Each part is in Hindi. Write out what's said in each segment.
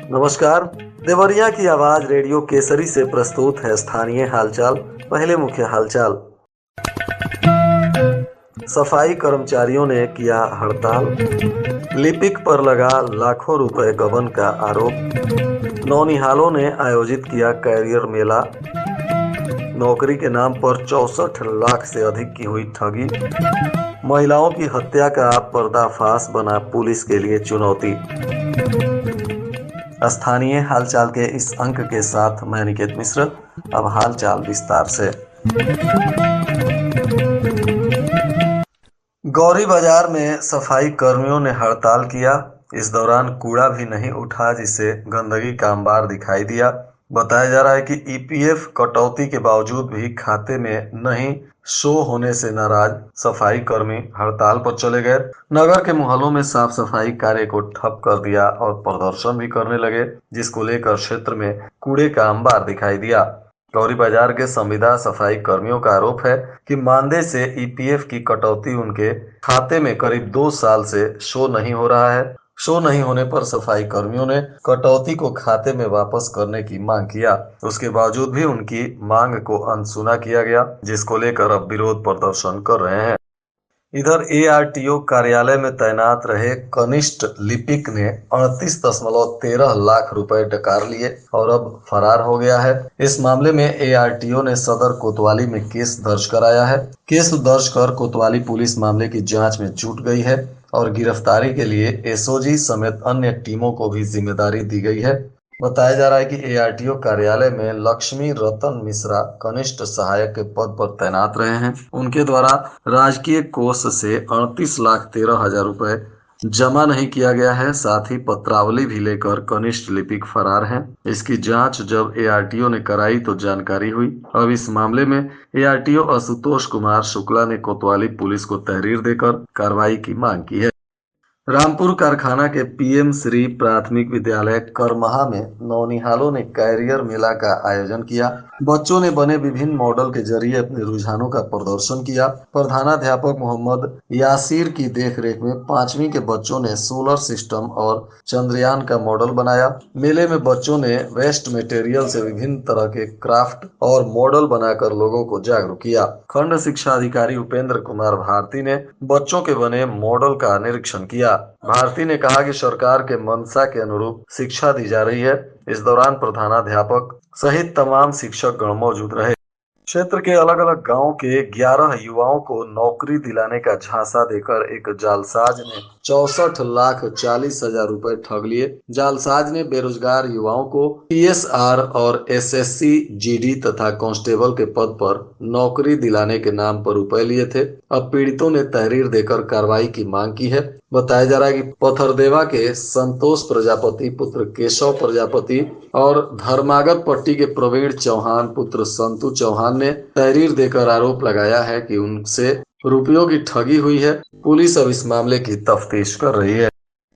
नमस्कार। देवरिया की आवाज रेडियो केसरी से प्रस्तुत है स्थानीय हालचाल। पहले मुख्य हालचाल। सफाई कर्मचारियों ने किया हड़ताल। लिपिक पर लगा लाखों रुपए गबन का आरोप। नौनिहालों ने आयोजित किया कैरियर मेला। नौकरी के नाम पर 64 लाख से अधिक की हुई ठगी। महिलाओं की हत्या का पर्दाफाश बना पुलिस के लिए चुनौती। स्थानीय हालचाल के इस अंक के साथ मैं निकेत मिश्र। अब हालचाल विस्तार से। गौरी बाजार में सफाई कर्मियों ने हड़ताल किया। इस दौरान कूड़ा भी नहीं उठा, जिससे गंदगी का अंबार दिखाई दिया। बताया जा रहा है कि ईपीएफ कटौती के बावजूद भी खाते में नहीं शो होने से नाराज सफाई कर्मी हड़ताल पर चले गए। नगर के मोहल्लों में साफ सफाई कार्य को ठप कर दिया और प्रदर्शन भी करने लगे, जिसको लेकर क्षेत्र में कूड़े का अंबार दिखाई दिया। गौरी बाजार के संविदा सफाई कर्मियों का आरोप है कि मानदेय से ईपीएफ की कटौती उनके खाते में करीब 2 साल से शो नहीं हो रहा है। शो नहीं होने पर सफाई कर्मियों ने कटौती को खाते में वापस करने की मांग किया। उसके बावजूद भी उनकी मांग को अनसुना किया गया, जिसको लेकर अब विरोध प्रदर्शन कर रहे हैं। इधर एआरटीओ कार्यालय में तैनात रहे कनिष्ठ लिपिक ने 38.13 लाख रुपए डकार लिए और अब फरार हो गया है। इस मामले में एआरटीओ ने सदर कोतवाली में केस दर्ज कराया है। केस दर्ज कर कोतवाली पुलिस मामले की जांच में जुट गई है और गिरफ्तारी के लिए एसओजी समेत अन्य टीमों को भी जिम्मेदारी दी गई है। बताया जा रहा है कि एआरटीओ कार्यालय में लक्ष्मी रतन मिश्रा कनिष्ठ सहायक के पद पर तैनात रहे हैं। उनके द्वारा राजकीय कोष से 38,13,000 रुपए जमा नहीं किया गया है। साथ ही पत्रावली भी लेकर कनिष्ठ लिपिक फरार हैं। इसकी जांच जब एआरटीओ ने कराई तो जानकारी हुई। अब इस मामले में एआरटीओ आशुतोष कुमार शुक्ला ने कोतवाली पुलिस को तहरीर देकर कार्रवाई की मांग की है। रामपुर कारखाना के पीएम श्री प्राथमिक विद्यालय करमहा में नौनिहालों ने कैरियर मेला का आयोजन किया। बच्चों ने बने विभिन्न मॉडल के जरिए अपने रुझानों का प्रदर्शन किया। प्रधानाध्यापक मोहम्मद यासिर की देखरेख में 5वीं के बच्चों ने सोलर सिस्टम और चंद्रयान का मॉडल बनाया। मेले में बच्चों ने वेस्ट मटेरियल से विभिन्न तरह के क्राफ्ट और मॉडल बनाकर लोगों को जागरूक किया। खंड शिक्षा अधिकारी उपेंद्र कुमार भारती ने बच्चों के बने मॉडल का निरीक्षण किया। भारती ने कहा कि सरकार के मंशा के अनुरूप शिक्षा दी जा रही है। इस दौरान प्रधानाध्यापक सहित तमाम शिक्षक गण मौजूद रहे। क्षेत्र के अलग अलग गांव के 11 युवाओं को नौकरी दिलाने का झांसा देकर एक जालसाज ने 64,40,000 रुपए ठग लिए। जालसाज ने बेरोजगार युवाओं को टीएसआर और एसएससी जीडी तथा कांस्टेबल के पद पर नौकरी दिलाने के नाम पर रुपए लिए थे। अब पीड़ितों ने तहरीर देकर कार्रवाई की मांग की है। बताया जा रहा है कि पथरदेवा के संतोष प्रजापति पुत्र केशव प्रजापति और धर्मागत पट्टी के प्रवीण चौहान पुत्र संतु चौहान ने तहरीर देकर आरोप लगाया है कि उनसे रुपयों की ठगी हुई है। पुलिस अब इस मामले की तफ्तीश कर रही है।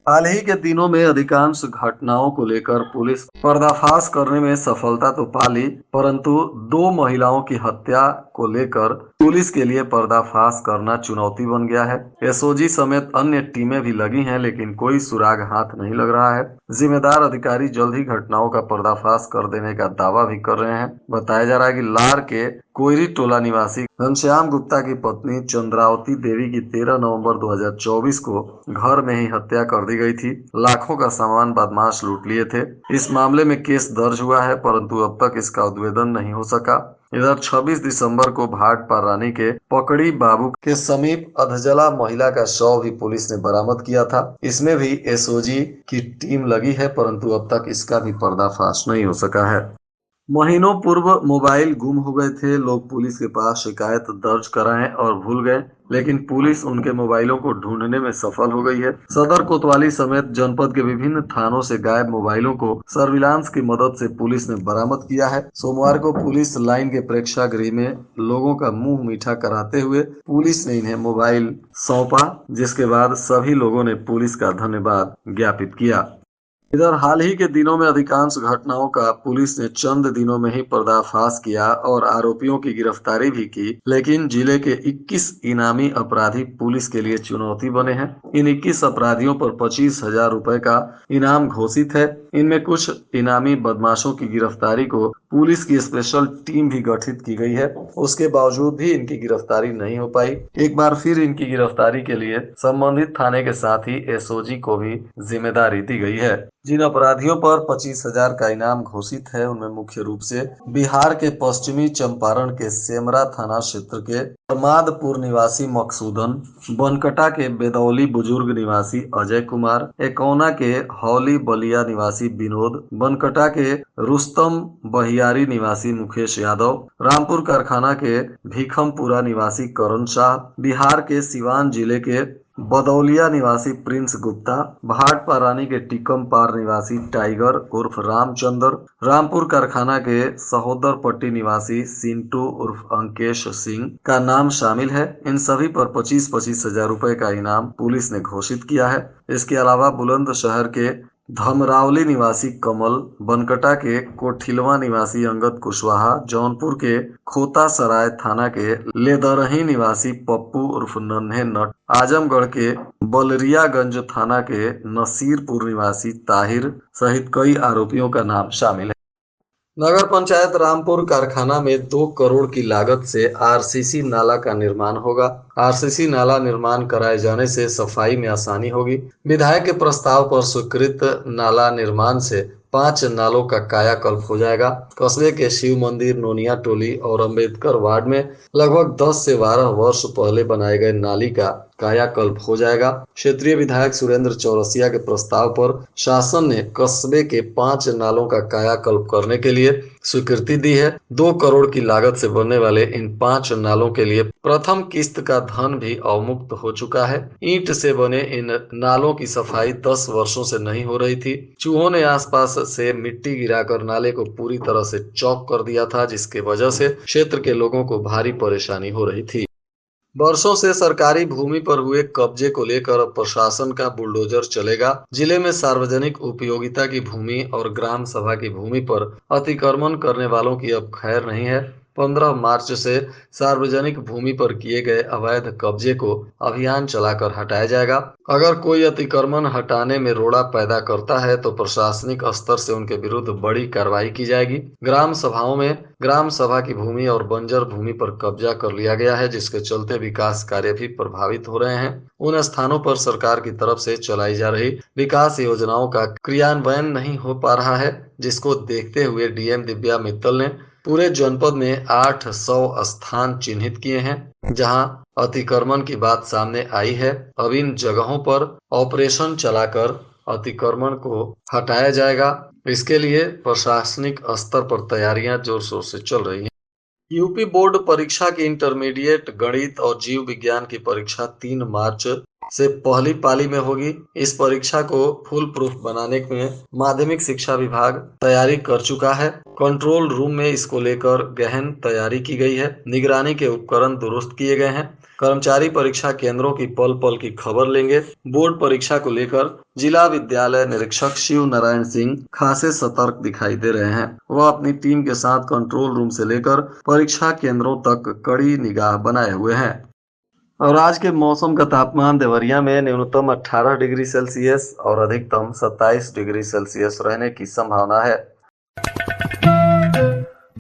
हाल ही के दिनों में अधिकांश घटनाओं को लेकर पुलिस पर्दाफाश करने में सफलता तो पा ली, परंतु 2 महिलाओं की हत्या को लेकर पुलिस के लिए पर्दाफाश करना चुनौती बन गया है। एसओजी समेत अन्य टीमें भी लगी हैं, लेकिन कोई सुराग हाथ नहीं लग रहा है। जिम्मेदार अधिकारी जल्द ही घटनाओं का पर्दाफाश कर देने का दावा भी कर रहे हैं। बताया जा रहा है कि लार के कोयरी टोला निवासी घनश्याम गुप्ता की पत्नी चंद्रावती देवी की 13 नवंबर 2024 को घर में ही हत्या कर दी गई थी। लाखों का सामान बदमाश लूट लिए थे। इस मामले में केस दर्ज हुआ है, परंतु अब तक इसका उद्भेदन नहीं हो सका। इधर 26 दिसंबर को भाटपार रानी के पकड़ी बाबू के समीप अधजला महिला का शव भी पुलिस ने बरामद किया था। इसमें भी एसओजी की टीम लगी है, परंतु अब तक इसका भी पर्दाफाश नहीं हो सका है। महीनों पूर्व मोबाइल गुम हो गए थे। लोग पुलिस के पास शिकायत दर्ज कराएं और भूल गए, लेकिन पुलिस उनके मोबाइलों को ढूंढने में सफल हो गई है। सदर कोतवाली समेत जनपद के विभिन्न थानों से गायब मोबाइलों को सर्विलांस की मदद से पुलिस ने बरामद किया है। सोमवार को पुलिस लाइन के प्रेक्षागृह में लोगों का मुंह मीठा कराते हुए पुलिस ने इन्हें मोबाइल सौंपा, जिसके बाद सभी लोगों ने पुलिस का धन्यवाद ज्ञापित किया। इधर हाल ही के दिनों में अधिकांश घटनाओं का पुलिस ने चंद दिनों में ही पर्दाफाश किया और आरोपियों की गिरफ्तारी भी की, लेकिन जिले के 21 इनामी अपराधी पुलिस के लिए चुनौती बने हैं। इन 21 अपराधियों पर 25,000 रुपए का इनाम घोषित है। इनमें कुछ इनामी बदमाशों की गिरफ्तारी को पुलिस की स्पेशल टीम भी गठित की गई है। उसके बावजूद भी इनकी गिरफ्तारी नहीं हो पाई। एक बार फिर इनकी गिरफ्तारी के लिए संबंधित थाने के साथ ही एसओजी को भी जिम्मेदारी दी गई है। जिन अपराधियों पर 25,000 का इनाम घोषित है उनमें मुख्य रूप से बिहार के पश्चिमी चंपारण के सेमरा थाना क्षेत्र के प्रमादपुर निवासी मकसूदन, बनकटा के बेदौली बुजुर्ग निवासी अजय कुमार, एकौना के हौली बलिया निवासी विनोद, बनकटा के रुस्तम बहियारी निवासी मुकेश यादव, रामपुर कारखाना के भीखमपुरा निवासी करण शाह, बिहार के सिवान जिले के बदौलिया निवासी प्रिंस गुप्ता, भाटपारानी के टिकम पार निवासी टाइगर उर्फ रामचंद्र, रामपुर कारखाना के सहोदर पट्टी निवासी सिंटू उर्फ अंकेश सिंह का नाम शामिल है। इन सभी पर 25-25 हजार रुपए का इनाम पुलिस ने घोषित किया है। इसके अलावा बुलंदशहर के धमरावली निवासी कमल, बनकटा के कोठिलवा निवासी अंगद कुशवाहा, जौनपुर के खोता सराय थाना के लेदरही निवासी पप्पू उर्फ नन्हे नट, आजमगढ़ के बलरियागंज थाना के नसीरपुर निवासी ताहिर सहित कई आरोपियों का नाम शामिल है। नगर पंचायत रामपुर कारखाना में 2 करोड़ की लागत से आरसीसी नाला का निर्माण होगा। आरसीसी नाला निर्माण कराए जाने से सफाई में आसानी होगी। विधायक के प्रस्ताव पर स्वीकृत नाला निर्माण से 5 नालों का कायाकल्प हो जाएगा। कस्बे के शिव मंदिर, नोनिया टोली और अंबेडकर वार्ड में लगभग 10 से 12 वर्ष पहले बनाए गए नाली का कायाकल्प हो जाएगा। क्षेत्रीय विधायक सुरेंद्र चौरसिया के प्रस्ताव पर शासन ने कस्बे के 5 नालों का कायाकल्प करने के लिए स्वीकृति दी है। 2 करोड़ की लागत से बनने वाले इन 5 नालों के लिए प्रथम किस्त का धन भी अवमुक्त हो चुका है। ईंट से बने इन नालों की सफाई 10 वर्षों से नहीं हो रही थी। चूहों ने आसपास से मिट्टी गिराकर नाले को पूरी तरह से चौक कर दिया था, जिसके वजह से क्षेत्र के लोगों को भारी परेशानी हो रही थी। वर्षों से सरकारी भूमि पर हुए कब्जे को लेकर अब प्रशासन का बुलडोजर चलेगा। जिले में सार्वजनिक उपयोगिता की भूमि और ग्राम सभा की भूमि पर अतिक्रमण करने वालों की अब खैर नहीं है। 15 मार्च से सार्वजनिक भूमि पर किए गए अवैध कब्जे को अभियान चलाकर हटाया जाएगा। अगर कोई अतिक्रमण हटाने में रोड़ा पैदा करता है तो प्रशासनिक स्तर से उनके विरुद्ध बड़ी कार्रवाई की जाएगी। ग्राम सभाओं में ग्राम सभा की भूमि और बंजर भूमि पर कब्जा कर लिया गया है, जिसके चलते विकास कार्य भी प्रभावित हो रहे हैं। उन स्थानों पर सरकार की तरफ से चलाई जा रही विकास योजनाओं का क्रियान्वयन नहीं हो पा रहा है, जिसको देखते हुए डीएम दिव्या मित्तल ने पूरे जनपद में 800 स्थान चिन्हित किए हैं जहां अतिक्रमण की बात सामने आई है। अब इन जगहों पर ऑपरेशन चलाकर अतिक्रमण को हटाया जाएगा। इसके लिए प्रशासनिक स्तर पर तैयारियां जोर शोर से चल रही हैं। यूपी बोर्ड परीक्षा की इंटरमीडिएट गणित और जीव विज्ञान की परीक्षा 3 मार्च से पहली पाली में होगी। इस परीक्षा को फुल प्रूफ बनाने में माध्यमिक शिक्षा विभाग तैयारी कर चुका है। कंट्रोल रूम में इसको लेकर गहन तैयारी की गई है। निगरानी के उपकरण दुरुस्त किए गए हैं। कर्मचारी परीक्षा केंद्रों की पल पल की खबर लेंगे। बोर्ड परीक्षा को लेकर जिला विद्यालय निरीक्षक शिव नारायण सिंह खासे सतर्क दिखाई दे रहे हैं। वह अपनी टीम के साथ कंट्रोल रूम से लेकर परीक्षा केंद्रों तक कड़ी निगाह बनाए हुए हैं। और आज के मौसम का तापमान देवरिया में न्यूनतम 18 डिग्री सेल्सियस और अधिकतम 27 डिग्री सेल्सियस रहने की संभावना है।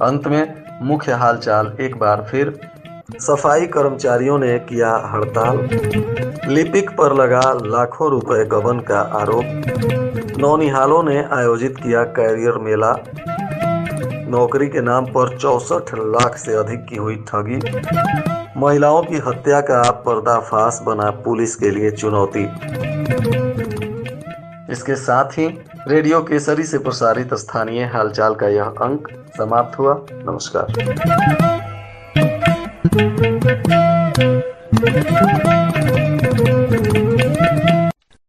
अंत में मुख्य हालचाल एक बार फिर। सफाई कर्मचारियों ने किया हड़ताल। लिपिक पर लगा लाखों रुपए गबन का आरोप। नौनिहालों ने आयोजित किया कैरियर मेला। नौकरी के नाम पर 64 लाख से अधिक की हुई ठगी। महिलाओं की हत्या का पर्दाफाश बना पुलिस के लिए चुनौती। इसके साथ ही रेडियो केसरी से प्रसारित स्थानीय हालचाल का यह अंक समाप्त हुआ। नमस्कार।